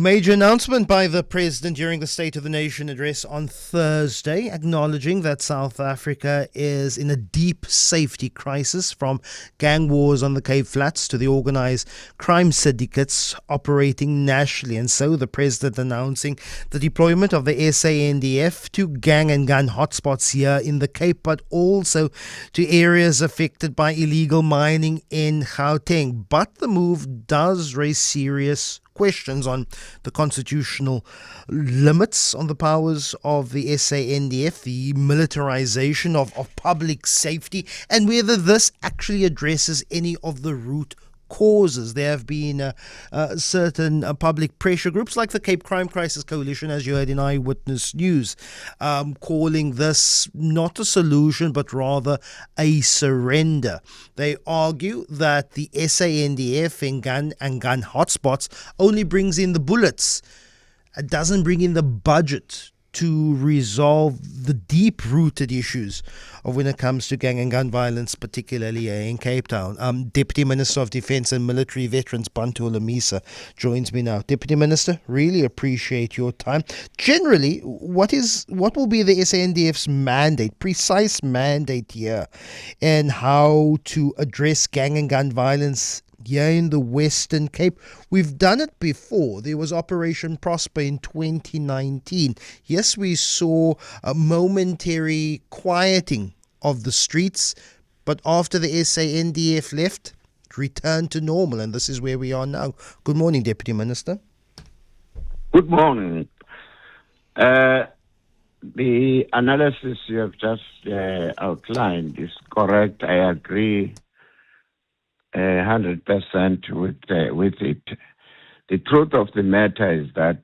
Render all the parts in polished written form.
Major announcement by the President during the State of the Nation address on Thursday, acknowledging that South Africa is in a deep safety crisis, from gang wars on the Cape Flats to the organised crime syndicates operating nationally. And so the President announcing the deployment of the SANDF to gang and gun hotspots here in the Cape, but also to areas affected by illegal mining in Gauteng. But the move does raise serious questions on the constitutional limits on the powers of the SANDF, the militarization of public safety, and whether this actually addresses any of the root causes. There have been certain public pressure groups like the Cape Crime Crisis Coalition, as you heard in Eyewitness News, calling this not a solution but rather a surrender. They argue that the SANDF and gun hotspots only brings in the bullets. It doesn't bring in the budget to resolve the deep-rooted issues of when it comes to gang and gun violence, particularly in Cape Town. Deputy Minister of Defence and Military Veterans Bantu Holomisa joins me now. Deputy Minister, really appreciate your time. Generally, what will be the SANDF's mandate, precise mandate here, and how to address gang and gun violence here in the Western Cape? We've done it before. There was Operation Prosper in 2019. Yes, we saw a momentary quieting of the streets, but after the SANDF left, it returned to normal, and this is where we are now. Good morning, Deputy Minister. Good morning. The analysis you have just outlined is correct. I agree 100% with it. The truth of the matter is that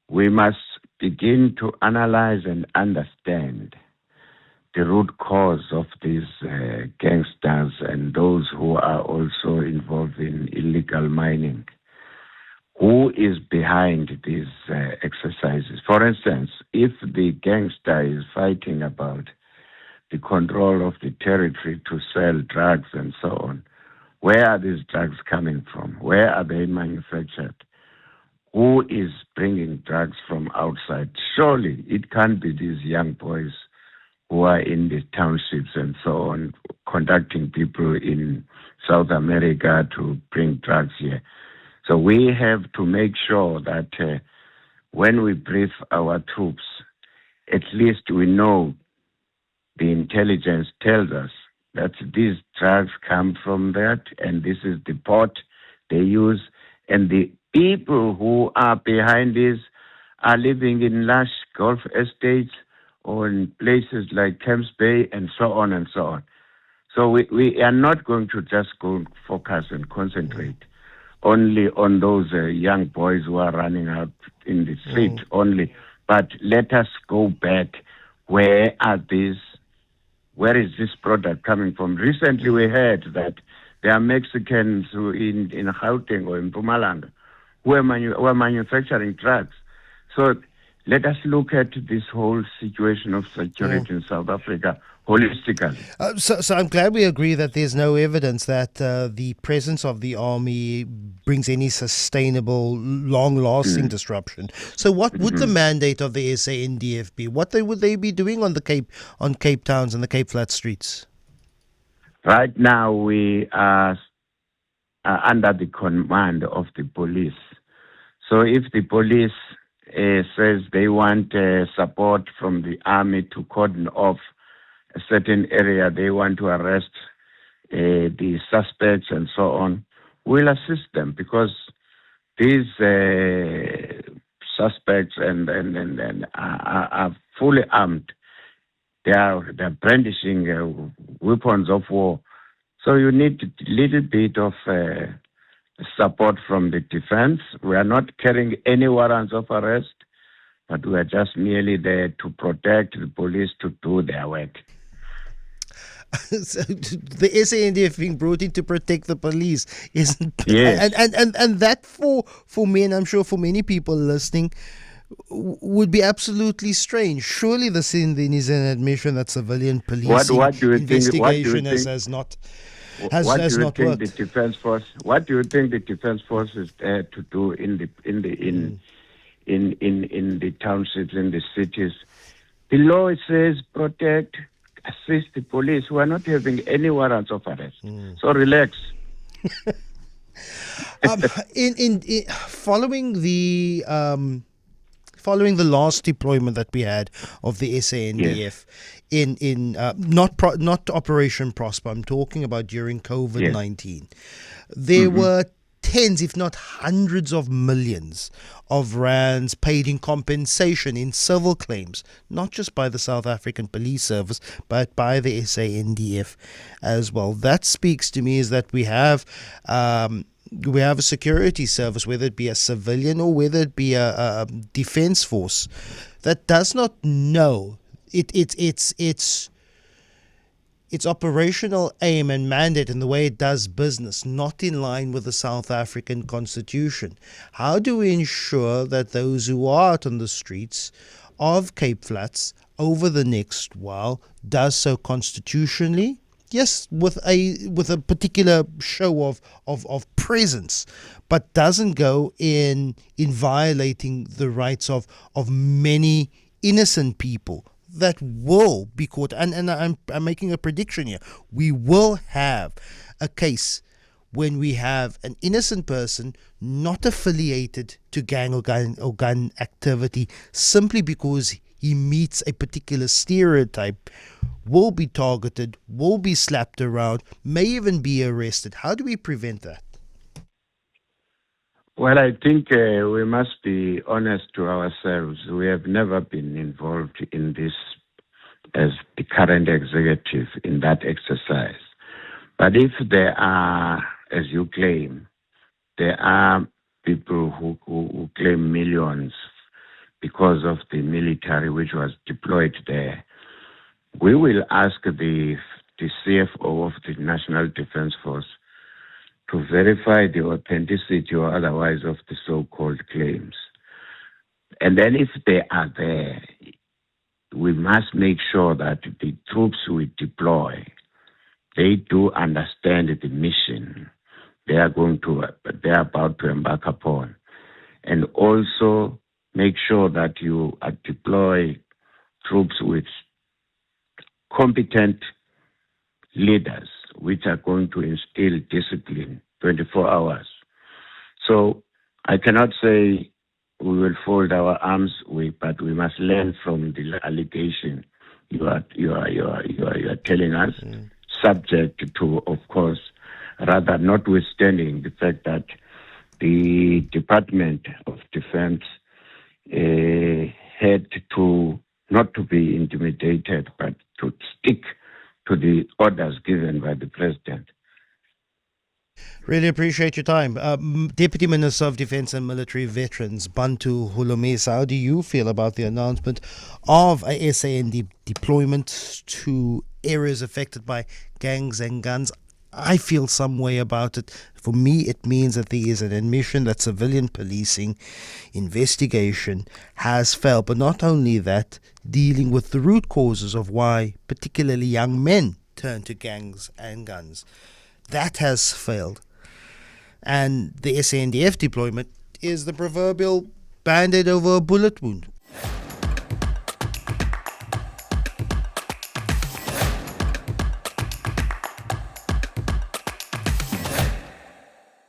we must begin to analyze and understand the root cause of these gangsters and those who are also involved in illegal mining. Who is behind these exercises? For instance, if the gangster is fighting about the control of the territory to sell drugs and so on, where are these drugs coming from? Where are they manufactured? Who is bringing drugs from outside? Surely it can't be these young boys who are in the townships and so on, conducting people in South America to bring drugs here. So we have to make sure that when we brief our troops, at least we know the intelligence tells us that these drugs come from that, and this is the port they use, and the people who are behind this are living in lush golf estates or in places like Camps Bay and so on and so on. So we are not going to just go focus and concentrate only on those young boys who are running out in the street only, but let us go back. Where is this product coming from? Recently we heard that there are Mexicans who in Gauteng or in Mpumalanga who are manufacturing drugs. So let us look at this whole situation of security in South Africa holistically. So I'm glad we agree that there's no evidence that the presence of the army brings any sustainable, long-lasting disruption. So what would the mandate of the SANDF be? What would they be doing on Cape Towns and the Cape Flat streets? Right now we are under the command of the police. So if the police says they want support from the army to cordon off a certain area, they want to arrest the suspects and so on, we'll assist them, because these suspects and are fully armed. They're brandishing weapons of war. So you need a little bit of support from the defense. We are not carrying any warrants of arrest, but we are just merely there to protect the police to do their work. So the SANDF being brought in to protect the police isn't, yes. and that for me, and I'm sure for many people listening, would be absolutely strange. Surely this is an admission that civilian policing investigation has not What do has you not think the worked. defense force? What do you think the defense force is there to do in the townships, in the cities? The law says protect, assist the police who are not having any warrants of arrest. So relax. In following the last deployment that we had of the SANDF in not Operation Prosper, I'm talking about during COVID-19, there were tens, if not hundreds of millions of rands paid in compensation in civil claims, not just by the South African Police Service, but by the SANDF as well. That speaks to me is that we have a security service, whether it be a civilian or whether it be a defense force, that does not know its operational aim and mandate and the way it does business not in line with the South African Constitution. How do we ensure that those who are out on the streets of Cape Flats over the next while does so constitutionally? Yes, with a particular show of presence, but doesn't go in violating the rights of many innocent people that will be caught. And I'm making a prediction here. We will have a case when we have an innocent person not affiliated to gang or gun activity simply because he meets a particular stereotype, will be targeted, will be slapped around, may even be arrested. How do we prevent that? Well, I think we must be honest to ourselves. We have never been involved in this as the current executive in that exercise. But if there are, as you claim, there are people who claim millions because of the military which was deployed there, we will ask the CFO of the National Defense Force to verify the authenticity or otherwise of the so-called claims. And then if they are there, we must make sure that the troops we deploy, they do understand the mission they are about to embark upon. And also make sure that you deploy troops with competent leaders which are going to instill discipline 24 hours. So I cannot say we will fold our arms, but we must learn from the allegation you are telling us, subject to, of course, rather notwithstanding the fact that the Department of Defense had to not to be intimidated, but to stick to the orders given by the president. Really appreciate your time. Deputy Minister of Defense and Military Veterans, Bantu Holomisa, how do you feel about the announcement of a SAND deployment to areas affected by gangs and guns? I feel some way about it. For me, it means that there is an admission that civilian policing investigation has failed. But not only that, dealing with the root causes of why particularly young men turn to gangs and guns. That has failed. And the SANDF deployment is the proverbial band-aid over a bullet wound.